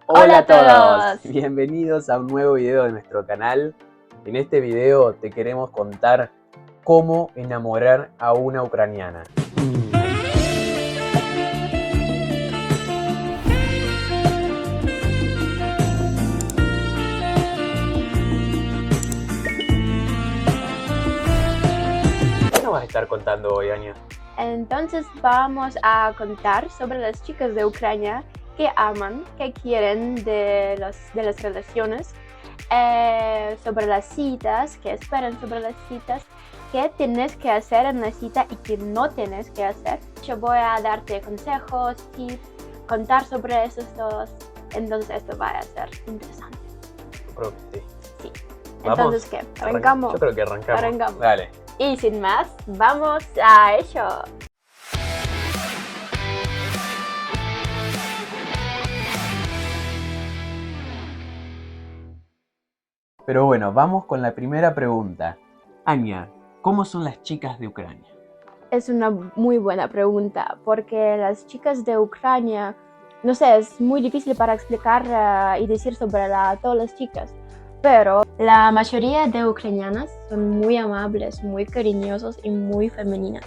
Hola a todos. Bienvenidos a un nuevo video de nuestro canal. En este video te queremos contar cómo enamorar a una ucraniana. ¿Qué nos vas a estar contando hoy, Ania? Entonces vamos a contar sobre las chicas de Ucrania que aman, que quieren de las relaciones, sobre las citas, que esperan sobre las citas, qué tienes que hacer en la cita y qué no tienes que hacer. Yo voy a darte consejos, tips, contar sobre esos dos, entonces esto va a ser interesante. Yo creo que sí. Sí. ¿Vamos? Entonces, ¿qué? ¿Arrancamos? Yo creo que arrancamos. Arrancamos. Dale. Y sin más, ¡vamos a ello! Pero bueno, vamos con la primera pregunta. Ania, ¿cómo son las chicas de Ucrania? Es una muy buena pregunta, porque las chicas de Ucrania, no sé, es muy difícil para explicar y decir sobre todas las chicas, pero la mayoría de ucranianas son muy amables, muy cariñosos y muy femeninas.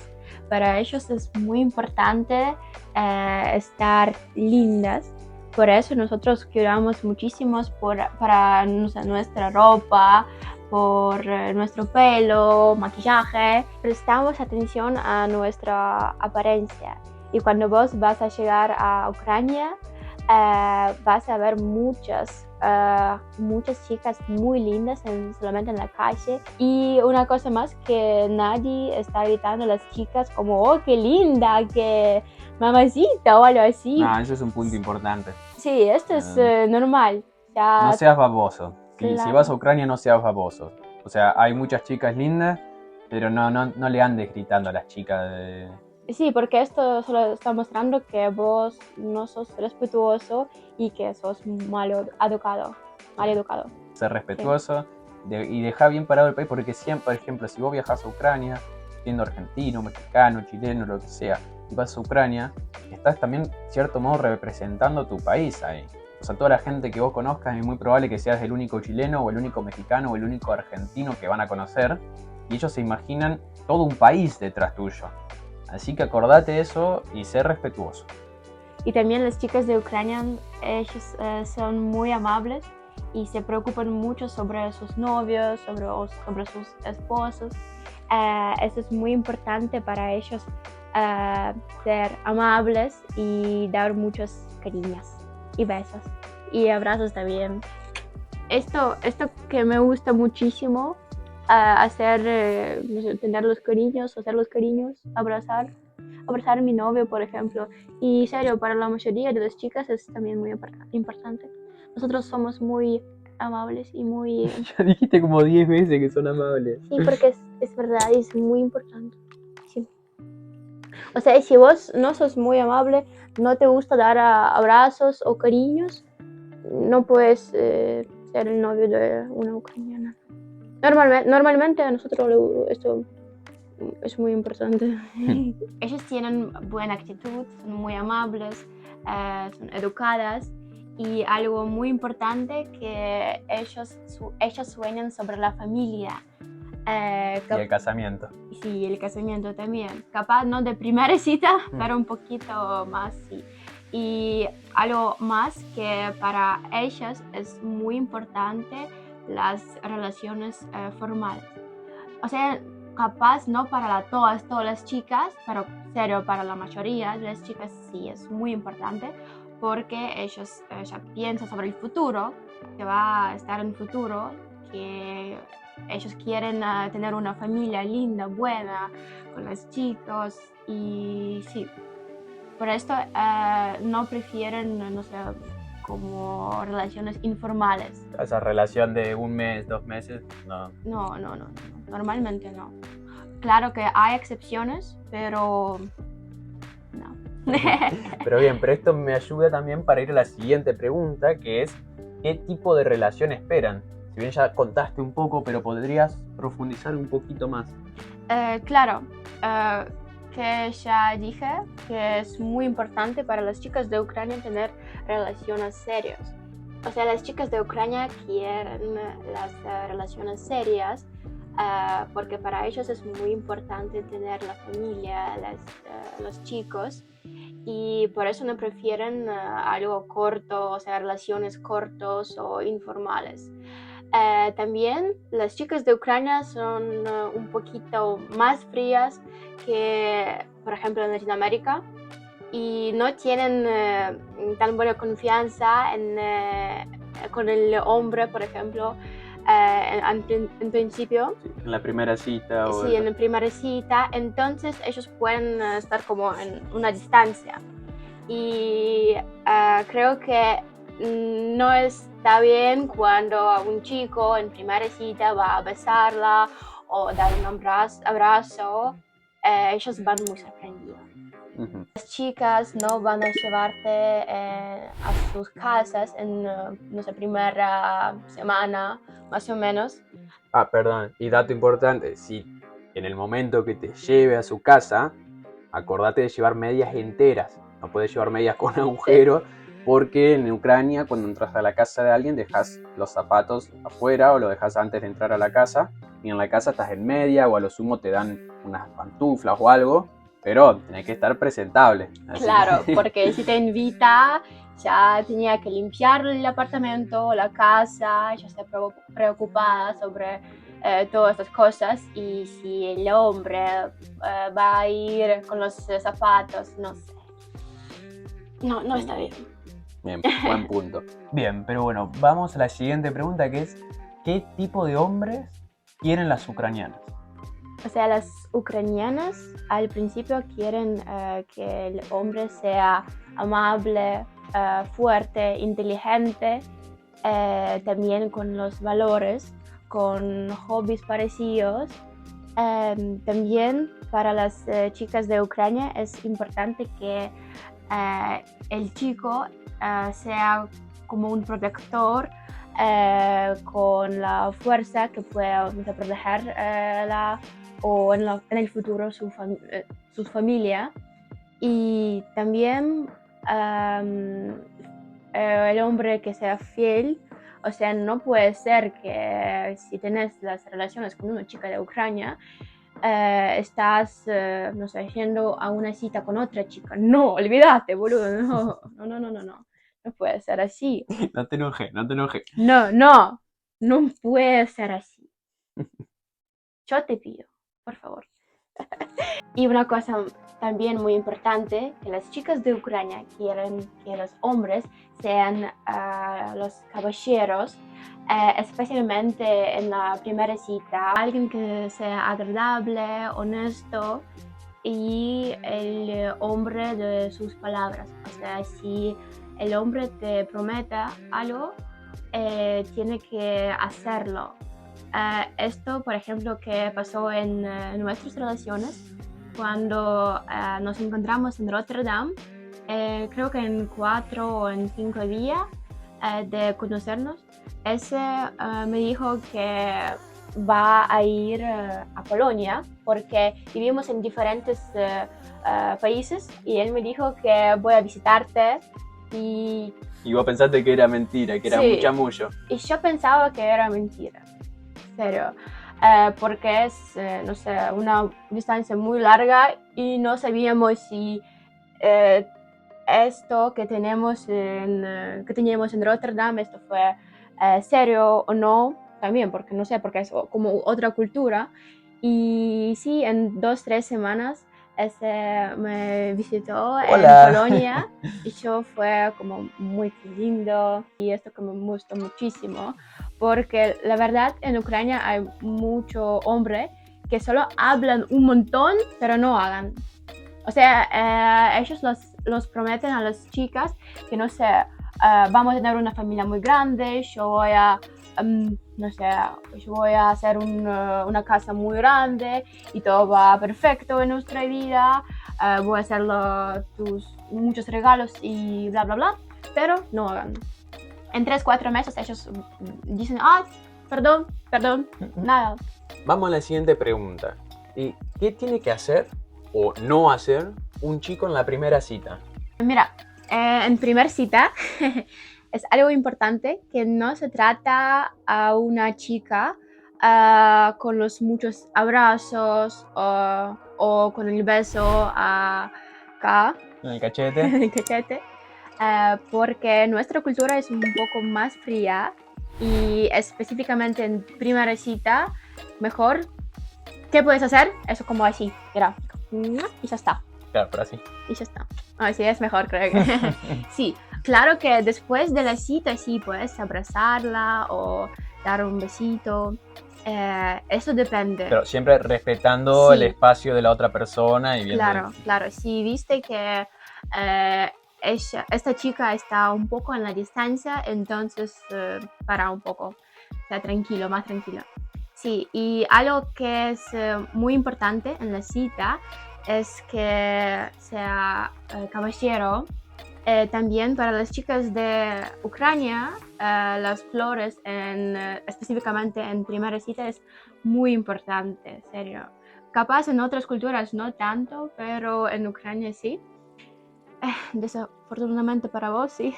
Para ellos es muy importante estar lindas. Por eso nosotros cuidamos muchísimo para no sé, nuestra ropa, por nuestro pelo, maquillaje. Prestamos atención a nuestra apariencia. Y cuando vos vas a llegar a Ucrania, vas a ver muchas chicas muy lindas solamente en la calle. Y una cosa más, que nadie está gritando a las chicas como, oh, qué linda, qué mamacita o algo así. No, eso es un punto importante. Sí, esto es normal. Ya, no seas baboso. claro. Si vas a Ucrania, no seas baboso. O sea, hay muchas chicas lindas, pero no le andes gritando a las chicas de... Sí, porque esto solo está mostrando que vos no sos respetuoso y que sos mal educado. Ser respetuoso y dejar bien parado el país, porque siempre, por ejemplo, si vos viajás a Ucrania, siendo argentino, mexicano, chileno, lo que sea, y vas a Ucrania, estás también, de cierto modo, representando tu país ahí. O sea, toda la gente que vos conozcas es muy probable que seas el único chileno o el único mexicano o el único argentino que van a conocer, y ellos se imaginan todo un país detrás tuyo. Así que acordate eso y sé respetuoso. Y también las chicas de Ucrania, ellos son muy amables y se preocupan mucho sobre sus novios, sobre sus esposos. Eso es muy importante para ellos, ser amables y dar muchos cariños y besos y abrazos también. Esto que me gusta muchísimo, hacer, no sé, tener los cariños, hacer los cariños, abrazar a mi novio, por ejemplo. Y serio, para la mayoría de las chicas es también muy importante. Nosotros somos muy amables y muy... Ya dijiste como 10 veces que son amables. Sí, porque es verdad y es muy importante. Sí. O sea, si vos no sos muy amable, no te gusta dar abrazos o cariños, no puedes ser el novio de una ucraniana. Normalmente a nosotros esto es muy importante. Ellos tienen buena actitud, son muy amables, son educadas, y algo muy importante que ellos sueñan sobre la familia. Y el casamiento. Sí, el casamiento también. Capaz no de primera cita, pero un poquito más, sí. Y algo más que para ellas es muy importante, las relaciones formales. O sea, capaz no para todas las chicas, pero serio, para la mayoría de las chicas sí es muy importante, porque ellos ya piensan sobre el futuro, que va a estar en el futuro, que ellos quieren tener una familia linda, buena, con los chicos, y sí, por esto no prefieren, no sé, como relaciones informales. Esa relación de un mes, 2 meses, no. No, normalmente no. Claro que hay excepciones, pero no. Pero bien, pero esto me ayuda también para ir a la siguiente pregunta, que es ¿qué tipo de relación esperan? Si bien ya contaste un poco, pero podrías profundizar un poquito más. Claro, que ya dije, que es muy importante para las chicas de Ucrania tener relaciones serias. O sea, las chicas de Ucrania quieren las relaciones serias porque para ellos es muy importante tener la familia, los chicos, y por eso no prefieren algo corto, o sea, relaciones cortos o informales. También las chicas de Ucrania son un poquito más frías que, por ejemplo, en Latinoamérica, y no tienen tan buena confianza con el hombre, por ejemplo, en principio. Sí, en la primera cita. Sí, en la primera cita, entonces ellos pueden estar como en una distancia. Y creo que no está bien cuando un chico en primera cita va a besarla o dar un abrazo. Ellos van muy sorprendidos. Las chicas no van a llevarte a sus casas en nuestra primera semana, más o menos. Perdón, y dato importante, si en el momento que te lleve a su casa, acordate de llevar medias enteras, no puedes llevar medias con agujero, porque en Ucrania cuando entras a la casa de alguien dejas los zapatos afuera o lo dejas antes de entrar a la casa, y en la casa estás en media o a lo sumo te dan unas pantuflas o algo, pero tenés que estar presentable. Claro, porque si te invita, ya tenía que limpiar el apartamento, la casa, ya está preocupada sobre todas estas cosas, y si el hombre va a ir con los zapatos, no sé. No está bien. Bien, buen punto. Bien, pero bueno, vamos a la siguiente pregunta, que es ¿qué tipo de hombres quieren las ucranianas? O sea, las ucranianas al principio quieren que el hombre sea amable, fuerte, inteligente, también con los valores, con hobbies parecidos. También para las chicas de Ucrania es importante que el chico sea como un protector con la fuerza que pueda protegerla o en el futuro su familia. Y también el hombre que sea fiel. O sea, no puede ser que si tienes las relaciones con una chica de Ucrania, estás, no sé, yendo a una cita con otra chica. No, olvídate, boludo, no puede ser así. No te enojes. No puede ser así. Yo te pido, por favor. Y una cosa también muy importante, que las chicas de Ucrania quieren que los hombres sean los caballeros, especialmente en la primera cita. Alguien que sea agradable, honesto y el hombre de sus palabras. O sea, si el hombre te promete algo, tiene que hacerlo. Esto, por ejemplo, que pasó en nuestras relaciones cuando nos encontramos en Rotterdam, creo que en 4 o en 5 días de conocernos, ese me dijo que va a ir a Polonia porque vivimos en diferentes países, y él me dijo que voy a visitarte. Y vos pensaste que era mentira, que era sí, un chamullo. Y yo pensaba que era mentira, pero porque es, no sé, una distancia muy larga y no sabíamos si esto que teníamos en Rotterdam, esto fue serio o no, también porque no sé, porque es como otra cultura. Y sí, en 2-3 semanas me visitó. Hola. En Polonia, y yo fue como muy lindo, y esto que me gustó muchísimo, porque la verdad en Ucrania hay mucho hombre que solo hablan un montón, pero no hagan. O sea, ellos los prometen a las chicas que, no sé, vamos a tener una familia muy grande, yo voy a, no sé, yo voy a hacer una casa muy grande y todo va perfecto en nuestra vida, voy a hacer muchos regalos y bla, bla, bla, pero no hagan. En 3-4 meses ellos dicen, perdón, nada. Vamos a la siguiente pregunta. ¿Qué tiene que hacer o no hacer un chico en la primera cita? Mira, en primer cita es algo importante que no se trata a una chica con los muchos abrazos o con el beso acá En el cachete. en el cachete, porque nuestra cultura es un poco más fría y específicamente en primera cita, mejor, ¿qué puedes hacer? Eso como así, mira, y ya está. Claro, pero así. Y ya está. Así es mejor, creo que. Sí, claro que después de la cita sí puedes abrazarla o dar un besito. Eso depende. Pero siempre respetando Sí. el espacio de la otra persona y viendo. Claro, claro. Si viste que esta chica está un poco en la distancia, entonces para un poco. O sea, tranquilo, más tranquilo. Sí, y algo que es muy importante en la cita es que sea caballero. También para las chicas de Ucrania, las flores, específicamente en primera cita, es muy importante, en serio. Capaz en otras culturas no tanto, pero en Ucrania sí. Desafortunadamente para vos, sí.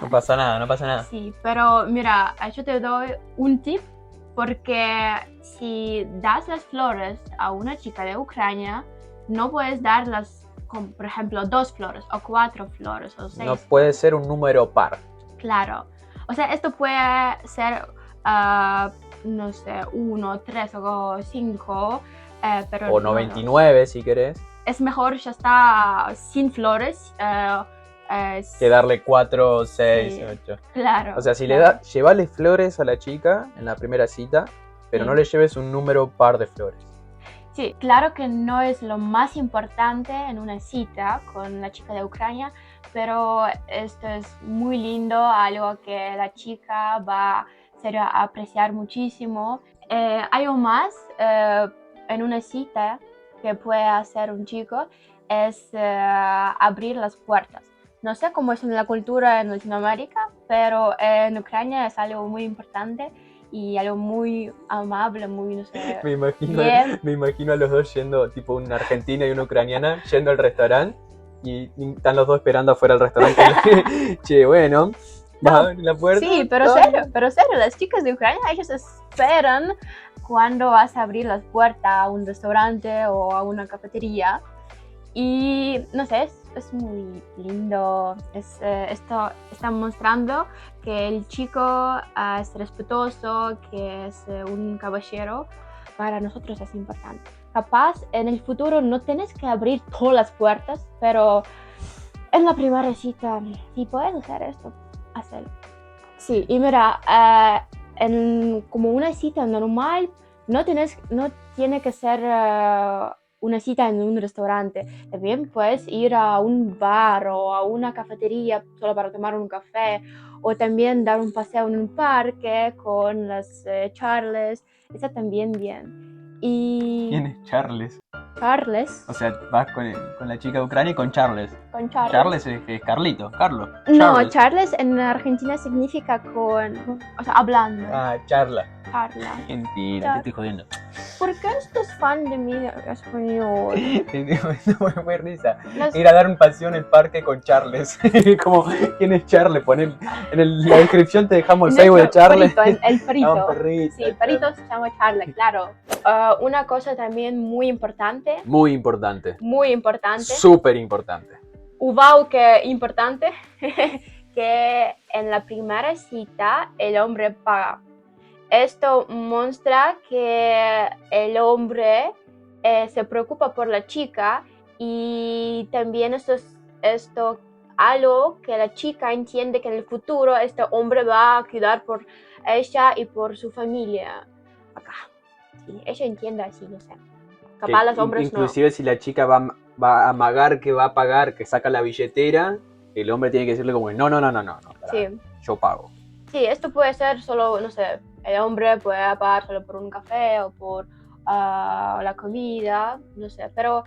No pasa nada, no pasa nada. Sí, pero mira, yo te doy un tip, porque si das las flores a una chica de Ucrania, no puedes darlas con, por ejemplo, 2 flores o 4 flores o 6. No puede ser un número par. Claro. O sea, esto puede ser, no sé, 1, 3 o 5, pero O 99 si querés. es mejor ya está sin flores. Que darle 4, 6, Sí. 8. Claro. O sea, si claro. llevale flores a la chica en la primera cita, pero Sí. no le lleves un número par de flores. Sí, claro que no es lo más importante en una cita con la chica de Ucrania, pero esto es muy lindo, algo que la chica va a apreciar muchísimo. Algo más en una cita que puede hacer un chico es abrir las puertas. No sé cómo es en la cultura en Latinoamérica, pero en Ucrania es algo muy importante y algo muy amable, muy, no sé. Me Bien. imagino a los dos yendo, tipo una argentina y una ucraniana, yendo al restaurante y están los dos esperando afuera del restaurante. Che, bueno, vas a abrir la puerta. Sí, pero serio, las chicas de Ucrania, ellas esperan cuando vas a abrir las puertas a un restaurante o a una cafetería. Y no sé, es muy lindo. Esto está mostrando que el chico es respetuoso, que es un caballero. Para nosotros es importante. Capaz en el futuro no tienes que abrir todas las puertas, pero en la primera cita, si puedes hacer esto, hazlo. Sí, y mira, como una cita normal, no tiene que ser una cita en un restaurante. También puedes ir a un bar o a una cafetería solo para tomar un café, o también dar un paseo en un parque con las charlas. Está también bien. Y ¿Quién es Charles? Charles. O sea, vas con la chica de Ucrania y con Charles. Con Charles. Charles es Carlito, Carlos. No, Charles en Argentina significa o sea, hablando. Ah, charla. Charla. Mentira, te estoy jodiendo. ¿Por qué estás fan de mi español? Me fue risa. Ir a dar un paseo en el parque con Charles. Como, ¿quién es Charles? Poner en la descripción te dejamos el Facebook de Charles. Perito, el perito. Ah, un perrito. Sí, el perito se llama Charles, claro. Una cosa también muy importante. Muy importante. Muy importante. Súper importante. Wow, qué importante. Que en la primera cita el hombre paga. Esto muestra que el hombre se preocupa por la chica, y también esto algo que la chica entiende que en el futuro este hombre va a cuidar por ella y por su familia. Acá. Sí, ella entiende así, no sé. Capaz los hombres inclusive si la chica va a amagar que va a pagar, que saca la billetera, el hombre tiene que decirle como no, sí. Yo pago. Sí, esto puede ser solo, no sé, el hombre puede pagar solo por un café o por la comida, no sé, pero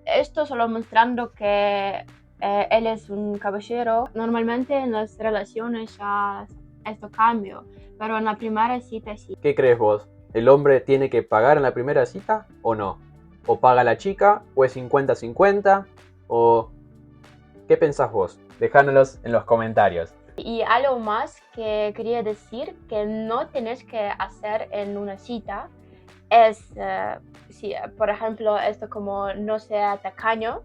esto solo mostrando que él es un caballero. Normalmente en las relaciones ya esto cambia, pero en la primera cita sí. ¿Qué crees vos? ¿El hombre tiene que pagar en la primera cita o no? o paga la chica, o es 50-50, o ¿qué pensás vos? Dejándolos en los comentarios. Y algo más que quería decir que no tenés que hacer en una cita es, si por ejemplo, esto como no sea tacaño,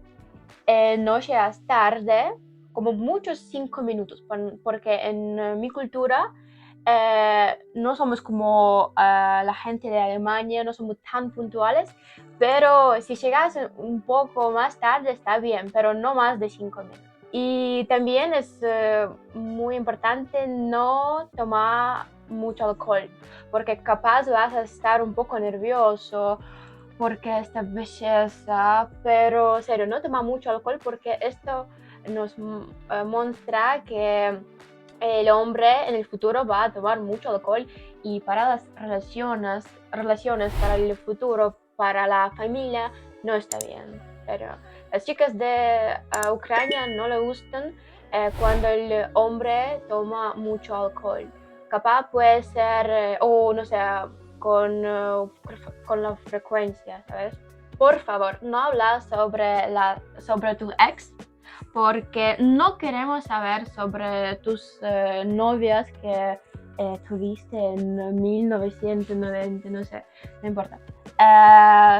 no llegas tarde, como muchos 5 minutos, porque en mi cultura no somos como la gente de Alemania, no somos tan puntuales, pero si llegas un poco más tarde está bien, pero no más de 5 minutos. Y también es muy importante no tomar mucho alcohol, porque capaz vas a estar un poco nervioso porque esta belleza, pero en serio, no toma mucho alcohol porque esto nos muestra que el hombre en el futuro va a tomar mucho alcohol y para las relaciones para el futuro, para la familia, no está bien. Pero las chicas de Ucrania no le gustan cuando el hombre toma mucho alcohol. Capaz puede ser, o no sé, con la frecuencia, ¿sabes? Por favor, no hablas sobre tu ex, porque no queremos saber sobre tus novias que tuviste en 1990, no sé, no importa.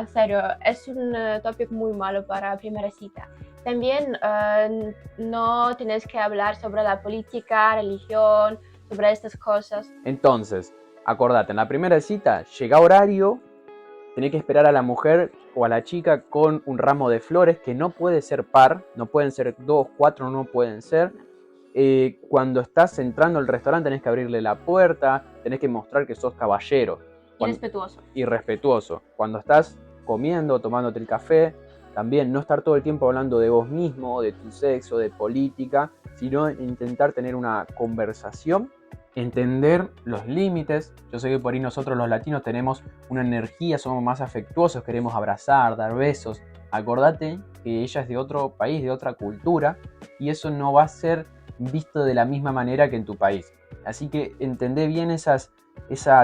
Serio, es un tópico muy malo para primera cita. También no tienes que hablar sobre la política, religión, sobre estas cosas. Entonces, acordate, en la primera cita, llega horario, tenés que esperar a la mujer o a la chica con un ramo de flores que no puede ser par, no pueden ser 2, 4, no pueden ser. Cuando estás entrando al restaurante tenés que abrirle la puerta, tenés que mostrar que sos caballero. Y respetuoso. Cuando estás comiendo, tomándote el café, también no estar todo el tiempo hablando de vos mismo, de tu sexo, de política, sino intentar tener una conversación, entender los límites. Yo sé que por ahí nosotros los latinos tenemos una energía, somos más afectuosos, queremos abrazar, dar besos. Acordate que ella es de otro país, de otra cultura, y eso no va a ser visto de la misma manera que en tu país. Así que entendé bien esa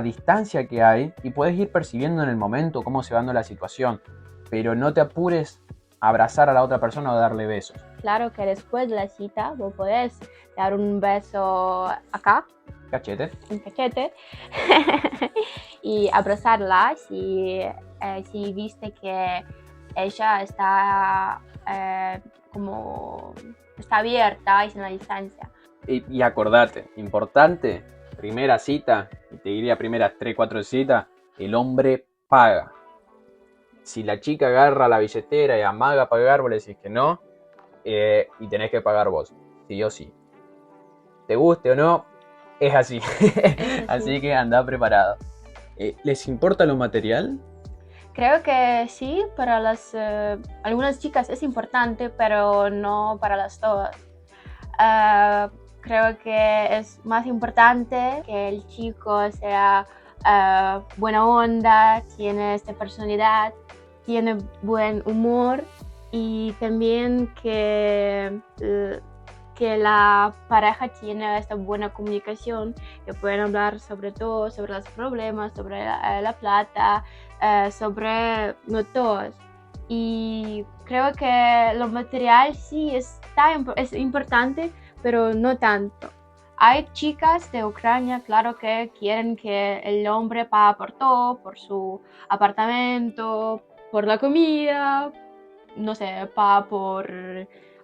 distancia que hay y puedes ir percibiendo en el momento cómo se va dando la situación, pero no te apures a abrazar a la otra persona o darle besos. Claro que después de la cita vos podés dar un beso acá, Cachete. en cachete, y abrazarla si viste que ella está como está abierta y sin la distancia. Y acordate, importante, primera cita, y te diría primeras 3-4 citas, el hombre paga. Si la chica agarra la billetera y amaga a pagar, vos le decís que no, y tenés que pagar vos, sí o sí. Te guste o no, es así. Así que anda preparado. ¿Les importa lo material? Creo que sí, para algunas chicas es importante, pero no para las todas. Creo que es más importante que el chico sea buena onda, tiene esta personalidad, tiene buen humor y también que la pareja tiene esta buena comunicación, que pueden hablar sobre todo, sobre los problemas, sobre la plata, sobre no todos. Y creo que lo material sí es importante, pero no tanto. Hay chicas de Ucrania, claro, que quieren que el hombre pague por todo, por su apartamento, por la comida, no sé, paga por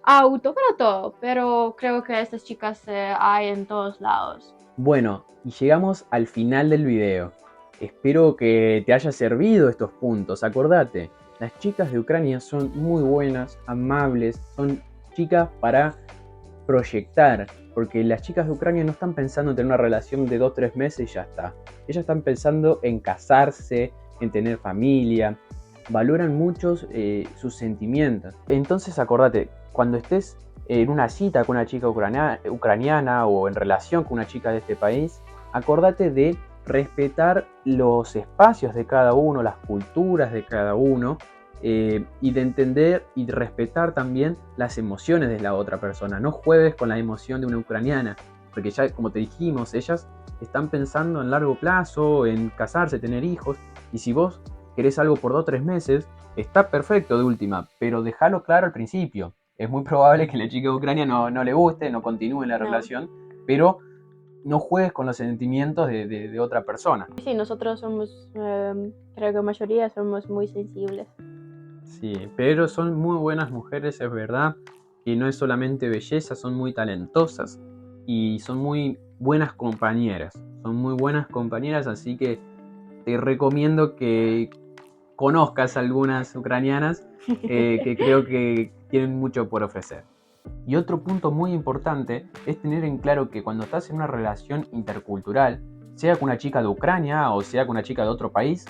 auto, para todo, pero creo que estas chicas hay en todos lados. Bueno, y llegamos al final del video. Espero que te haya servido estos puntos. Acordate, las chicas de Ucrania son muy buenas, amables, son chicas para proyectar, porque las chicas de Ucrania no están pensando en tener una relación de 2-3 meses y ya está. Ellas están pensando en casarse, en tener familia, valoran mucho sus sentimientos. Entonces acordate, cuando estés en una cita con una chica ucraniana o en relación con una chica de este país, acordate de respetar los espacios de cada uno, las culturas de cada uno, y de entender y de respetar también las emociones de la otra persona. No juegues con la emoción de una ucraniana, porque ya, como te dijimos, ellas están pensando en largo plazo, en casarse, tener hijos, y si vos querés algo por 2 o 3 meses, está perfecto de última, pero déjalo claro al principio. Es muy probable que la chica de Ucrania no le guste, no continúe la No. relación, pero no juegues con los sentimientos de otra persona. Sí, nosotros somos, creo que la mayoría somos muy sensibles. Sí, pero son muy buenas mujeres, es verdad, que no es solamente belleza, son muy talentosas y son muy buenas compañeras. Son muy buenas compañeras, así que te recomiendo que conozcas algunas ucranianas que creo que tienen mucho por ofrecer. Y otro punto muy importante es tener en claro que cuando estás en una relación intercultural, sea con una chica de Ucrania o sea con una chica de otro país,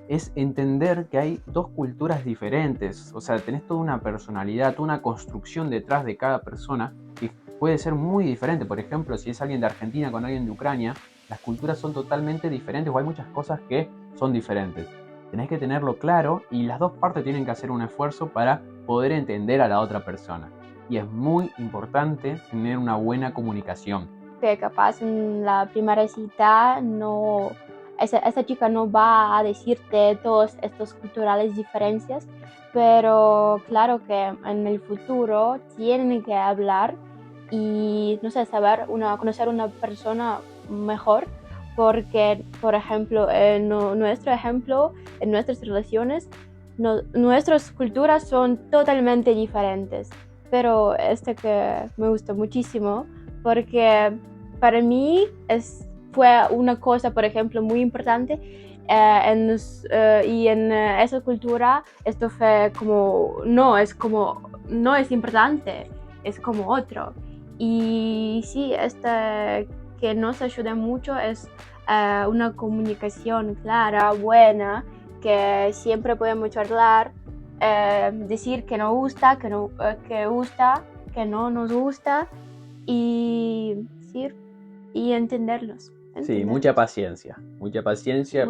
es entender que hay dos culturas diferentes. O sea, tenés toda una personalidad, toda una construcción detrás de cada persona que puede ser muy diferente. Por ejemplo, si es alguien de Argentina con alguien de Ucrania, las culturas son totalmente diferentes o hay muchas cosas que son diferentes. Tenés que tenerlo claro y las dos partes tienen que hacer un esfuerzo para poder entender a la otra persona. Y es muy importante tener una buena comunicación. Que capaz en la primera cita esa chica no va a decirte todas estas culturales diferencias, pero claro que en el futuro tienen que hablar y, no sé, conocer una persona mejor, porque, por ejemplo, nuestro ejemplo, en nuestras relaciones, nuestras culturas son totalmente diferentes, pero que me gusta muchísimo porque para mí fue una cosa, por ejemplo, muy importante y en esa cultura esto fue no es importante, es como otro. Y sí, que nos ayuda mucho es una comunicación clara, buena, que siempre podemos hablar, decir que nos gusta, que gusta, que no nos gusta y sí, y entenderlos. Sí, mucha paciencia,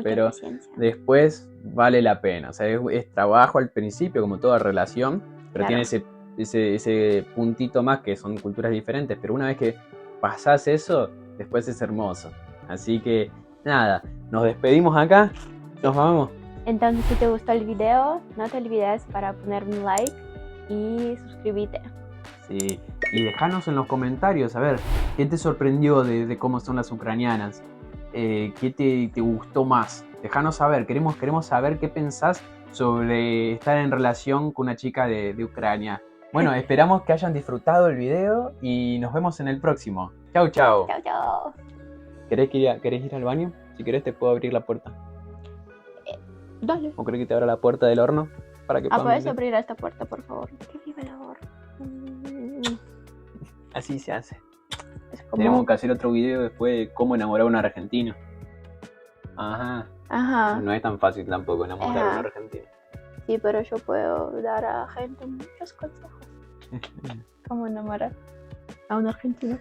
pero paciencia. después vale la pena. O sea, es trabajo al principio, como toda relación, pero Claro. tiene ese puntito más que son culturas diferentes, pero una vez que pasás eso, después es hermoso. Así que nada, nos despedimos acá, nos vamos. Entonces, si te gustó el video, no te olvides para poner un like y suscribirte. Sí, y dejanos en los comentarios, a ver, ¿qué te sorprendió de cómo son las ucranianas? ¿Qué te gustó más? Dejanos saber, queremos saber qué pensás sobre estar en relación con una chica de Ucrania. Bueno, esperamos que hayan disfrutado el video y nos vemos en el próximo. Chau, chau. Chao, chao. ¿Querés ir al baño? Si querés te puedo abrir la puerta. Dale. ¿O querés que te abra la puerta del horno? Para que ¿Puedes abrir esta puerta, por favor? Que vive el amor. Así se hace. Es como... Tenemos que hacer otro video después de cómo enamorar a un argentino. Ajá. Ajá. No es tan fácil tampoco enamorar a un Ajá. argentino. Sí, pero yo puedo dar a gente muchos consejos. ¿Cómo enamorar a un argentino?